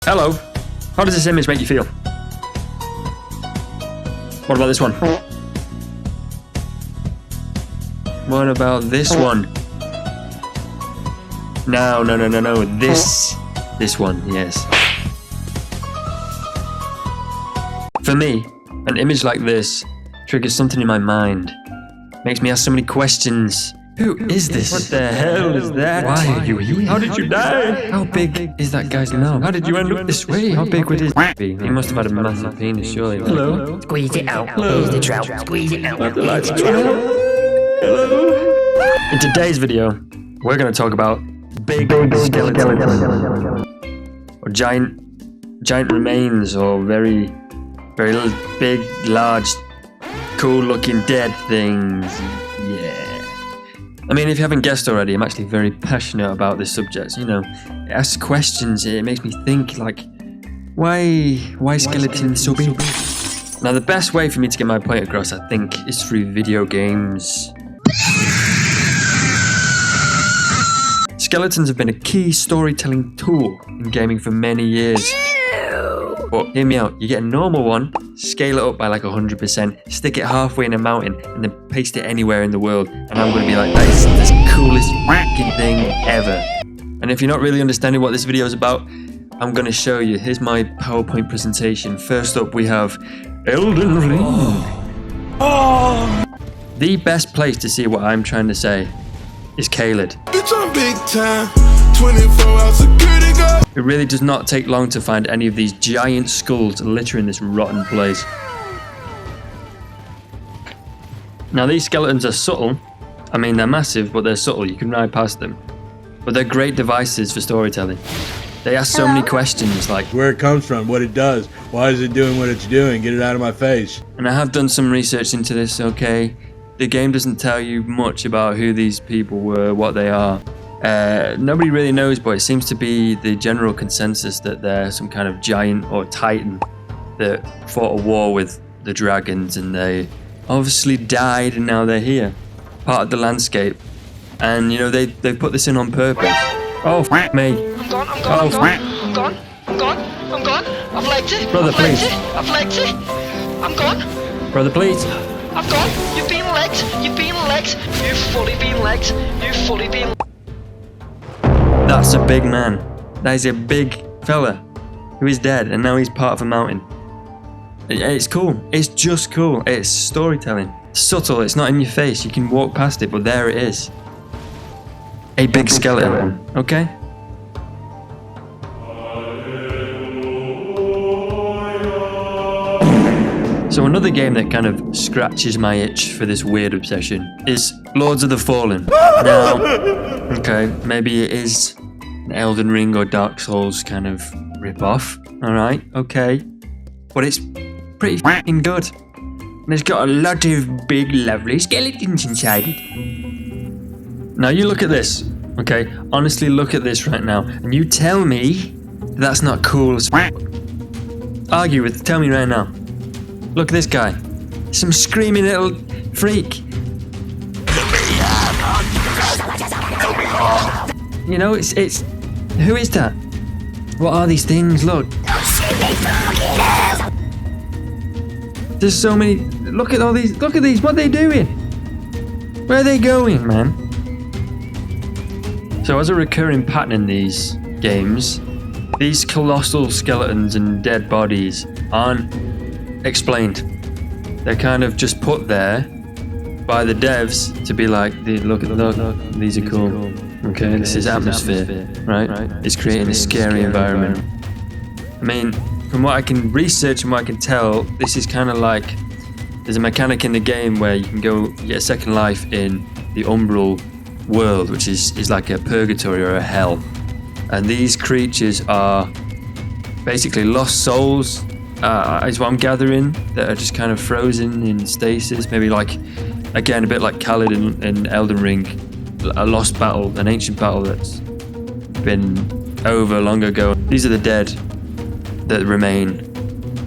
Hello. How does this image make you feel? What about this one? What about this one? No. This one, yes. For me, an image like this triggers something in my mind. Makes me ask so many questions. Who is this? What the hell is that? Why are you here? How did you die? How big is that guy's knob? How did you end up this way? How big would his be? He must have had a massive penis, surely. Hello? Squeeze it out. Here's the trout. Squeeze it out. The lights are Hello? In today's video, we're going to talk about big skeletons. Or giant remains, or very big, large, cool-looking dead things. Yeah. I mean, if you haven't guessed already, I'm actually very passionate about this subject. You know, it asks questions. It makes me think, like, why skeletons so big? Now, the best way for me to get my point across, I think, is through video games. Skeletons have been a key storytelling tool in gaming for many years. But hear me out, you get a normal one, scale it up by like 100%, stick it halfway in a mountain, and then paste it anywhere in the world, and I'm going to be like, that is the coolest fucking thing ever. And if you're not really understanding what this video is about, I'm going to show you. Here's my PowerPoint presentation. First up, we have Elden Ring. Oh. The best place to see what I'm trying to say is Caelid. Bitch, I'm big time. 24 hours security guard. It really does not take long to find any of these giant skulls littering this rotten place. Now, these skeletons are subtle. I mean, they're massive, but they're subtle. You can ride past them. But they're great devices for storytelling. They ask so many questions, like where it comes from, what it does, why is it doing what it's doing, get it out of my face. And I have done some research into this, okay? The game doesn't tell you much about who these people were, what they are. Nobody really knows, but it seems to be the general consensus that they're some kind of giant or titan that fought a war with the dragons, and they obviously died, and now they're here, part of the landscape. And you know, they put this in on purpose. Oh, f me. I'm gone. I've legged it. Brother, please. I've legged it. I'm gone. Brother, please. I'm gone. You've been legged. You've fully been legged. That's a big man. That is a big fella who is dead, and now he's part of a mountain. It's cool. It's just cool. It's storytelling. Subtle. It's not in your face. You can walk past it, but there it is. A big skeleton. Okay? So another game that kind of scratches my itch for this weird obsession is Lords of the Fallen. Now, okay, maybe it is an Elden Ring or Dark Souls kind of rip-off. Alright, okay. But it's pretty f***ing good. And it's got a lot of big, lovely skeletons inside it. Now you look at this, okay? Honestly, look at this right now. And you tell me that's not cool as f***. Argue with, tell me right now. Look at this guy. Some screaming little freak. You know, it's who is that? What are these things? Look. There's so many. Look at all these. Look at these. What are they doing? Where are they going, man? So as a recurring pattern in these games, these colossal skeletons and dead bodies aren't explained. They're kind of just put there by the devs to be like, look, these are cool. Okay, this is atmosphere, right? It's creating a scary environment. I mean, from what I can research and what I can tell, this is kind of like, there's a mechanic in the game where you can go get a second life in the umbral world, which is like a purgatory or a hell. And these creatures are basically lost souls, is what I'm gathering, that are just kind of frozen in stasis. Maybe like, again, a bit like Caelid in Elden Ring, a lost battle, an ancient battle that's been over long ago. These are the dead that remain.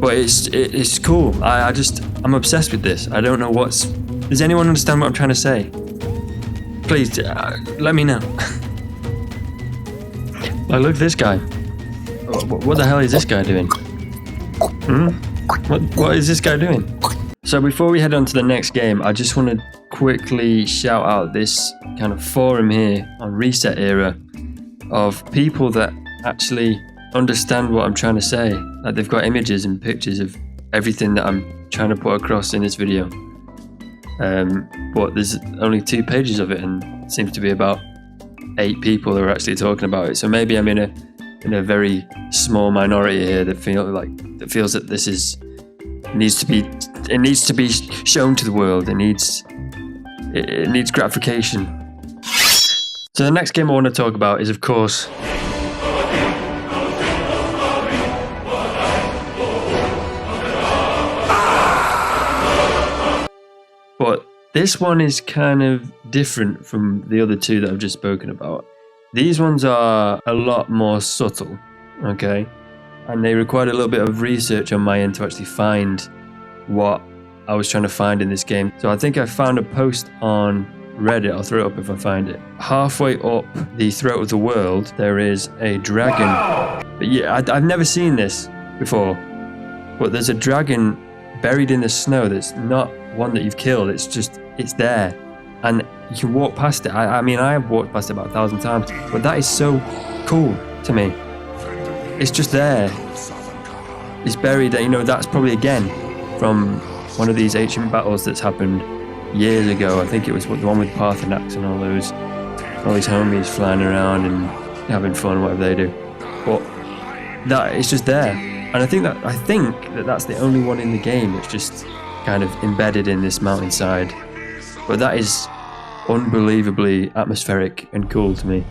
But it's cool. I'm obsessed with this. I don't know does anyone understand what I'm trying to say? Please, let me know. Like, look at this guy. What the hell is this guy doing? What is this guy doing? So before we head on to the next game, I just want to quickly shout out this kind of forum here on Reset Era of people that actually understand what I'm trying to say. Like they've got images and pictures of everything that I'm trying to put across in this video. But there's only 2 pages of it, and it seems to be about 8 people that are actually talking about it. So maybe I'm in a very small minority here that feels that this needs to be shown to the world. It needs gratification. So the next game I want to talk about is, of course, but this one is kind of different from the other 2 that I've just spoken about. These ones are a lot more subtle, okay? And they required a little bit of research on my end to actually find what I was trying to find in this game. So I think I found a post on Reddit. I'll throw it up if I find it. Halfway up the throat of the world, there is a dragon. But yeah, I've never seen this before. But there's a dragon buried in the snow that's not one that you've killed. It's there. And you can walk past it. I mean, I have walked past it about 1,000 times. But that is so cool to me. It's just there. It's buried. You know, that's probably again from one of these ancient battles that's happened years ago. I think it was the one with Parthenax and all these homies flying around and having fun, whatever they do. But that it's just there, and I think that's the only one in the game that's just kind of embedded in this mountainside. But that is unbelievably atmospheric and cool to me.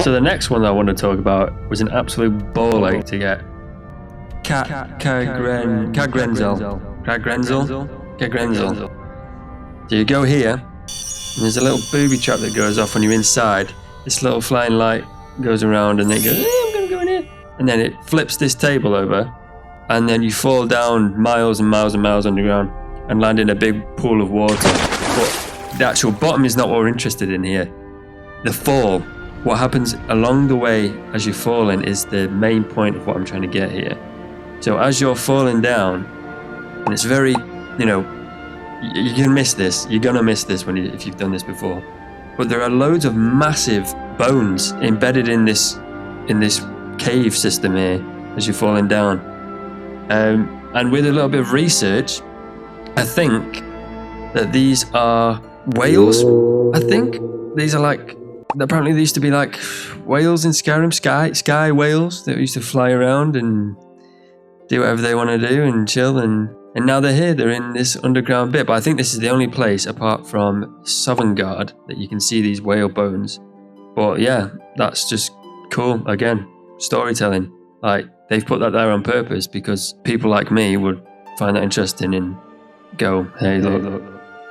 So the next one I want to talk about was an absolute ball ache to get. Cadgrenzel. So you go here, and there's a little booby trap that goes off when you're inside. This little flying light goes around, and then it goes, I'm gonna go in here. And then it flips this table over, and then you fall down miles and miles and miles underground and land in a big pool of water. But the actual bottom is not what we're interested in here. The fall. What happens along the way as you're falling is the main point of what I'm trying to get here. So as you're falling down, and it's very, you can miss this. You're gonna miss this if you've done this before. But there are loads of massive bones embedded in this cave system here as you're falling down. And with a little bit of research, I think that these are whales. I think these are apparently they used to be like whales in Skyrim, sky whales that used to fly around and do whatever they want to do and chill, and now they're here. They're in this underground bit, but I think this is the only place apart from Sovngarde that you can see these whale bones. But yeah, that's just cool. Again, storytelling. Like they've put that there on purpose because people like me would find that interesting and go, hey, look,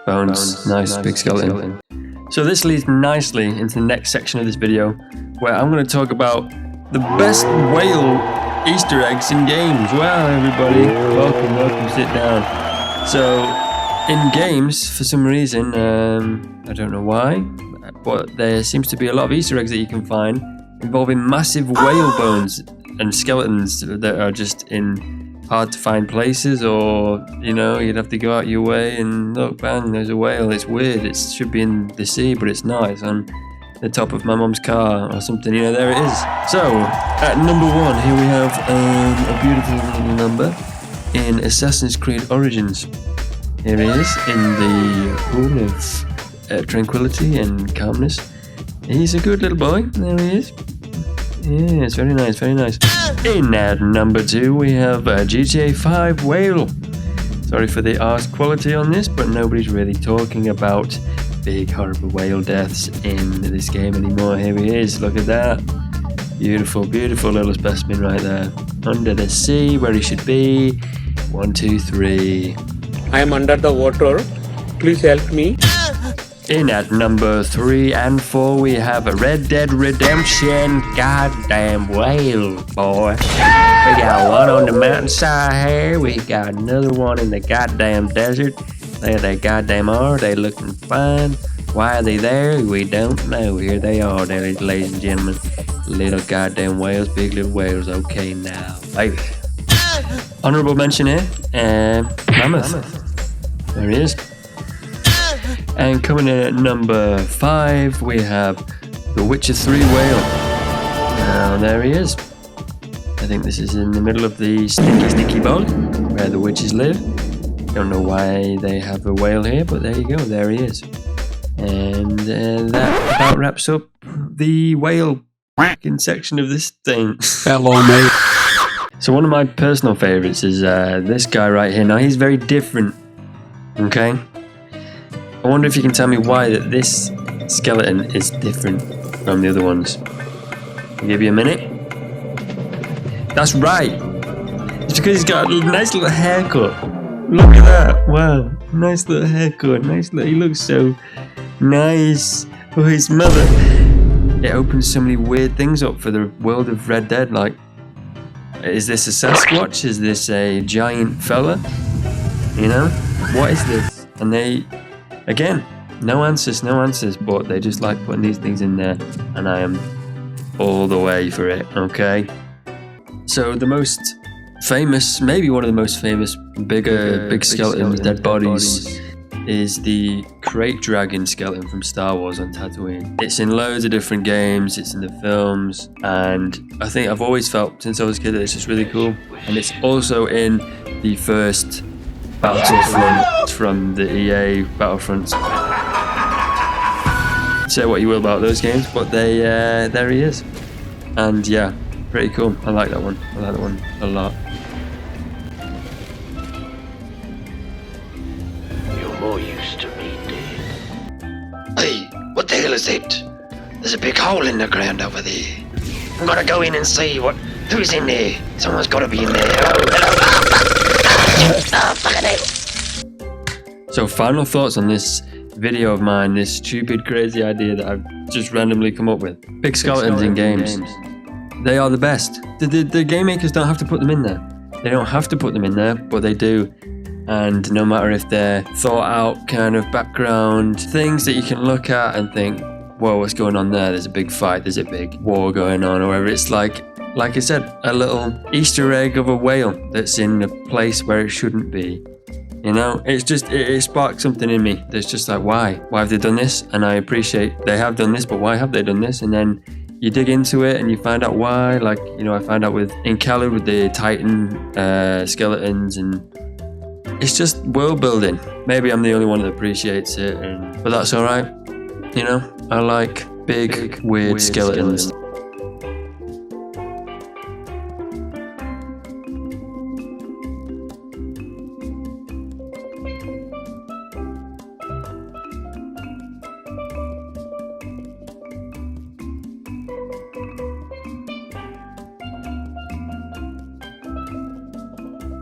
bones, nice big skeleton. So this leads nicely into the next section of this video, where I'm going to talk about the best whale Easter eggs in games. Wow, everybody, welcome, sit down. So, in games, for some reason, I don't know why, but there seems to be a lot of Easter eggs that you can find involving massive whale bones and skeletons that are just in hard to find places, or you'd have to go out your way and look, bang, there's a whale. It's weird. It should be in the sea, but it's not. It's on the top of my mum's car or something. There it is. So at number 1, here we have a beautiful little number in Assassin's Creed Origins. Here he is in the pool of tranquility and calmness. He's a good little boy. There he is. Yeah, it's very nice, very nice. In at number 2, we have a GTA 5 whale. Sorry for the arse quality on this, but nobody's really talking about big horrible whale deaths in this game anymore. Here he is, look at that. Beautiful, beautiful little specimen right there. Under the sea, where he should be. 1, 2, 3. I am under the water. Please help me. In at number 3 and 4, we have a Red Dead Redemption goddamn whale, boy. We got one on the mountainside here. We got another one in the goddamn desert. There they goddamn are. They looking fine. Why are they there? We don't know. Here they are, there, ladies and gentlemen. Little goddamn whales, big little whales. Okay, now, baby. Honorable mention here, mammoth. There he is. And coming in at number 5, we have the Witcher 3 whale. Now, there he is. I think this is in the middle of the sticky bog where the witches live. Don't know why they have a whale here, but there you go. There he is. And that about wraps up the whale section of this thing. Hello, mate. So one of my personal favorites is this guy right here. Now he's very different. Okay. I wonder if you can tell me why that this skeleton is different from the other ones. I'll give you a minute. That's right. It's because he's got a nice little haircut. Look at that. Wow. Nice little haircut. He looks so nice for his mother. It opens so many weird things up for the world of Red Dead. Like, is this a Sasquatch? Is this a giant fella? You know? What is this? And they, again, no answers, but they just like putting these things in there, and I am all the way for it, okay? So the most famous, maybe one of the most famous big skeletons, dead bodies, is the crate dragon skeleton from Star Wars on Tatooine. It's in loads of different games, it's in the films, and I think I've always felt since I was a kid that it's just really cool. And it's also in the first Battlefront from the EA Battlefront. Say what you will about those games, but there he is. And yeah, pretty cool. I like that one. I like that one a lot. You're more used to me, Dave. Hey, what the hell is it? There's a big hole in the ground over there. I'm gonna go in and see who's in there. Someone's gotta be in there. Oh, fucking hell. So final thoughts on this video of mine, this stupid crazy idea that I've just randomly come up with. Big skeletons in games. They are the best. The game makers don't have to put them in there. They don't have to put them in there, but they do. And no matter if they're thought out kind of background things that you can look at and think, whoa, what's going on there? There's a big fight, there's a big war going on, or whatever. It's like I said, a little Easter egg of a whale that's in a place where it shouldn't be. You know, it's just, it sparked something in me that's just like, why? Why have they done this? And I appreciate they have done this, but why have they done this? And then you dig into it and you find out why. Like, you know, I found out in Cali with the Titan skeletons, and it's just world building. Maybe I'm the only one that appreciates it, but that's alright. You know, I like big weird skeletons.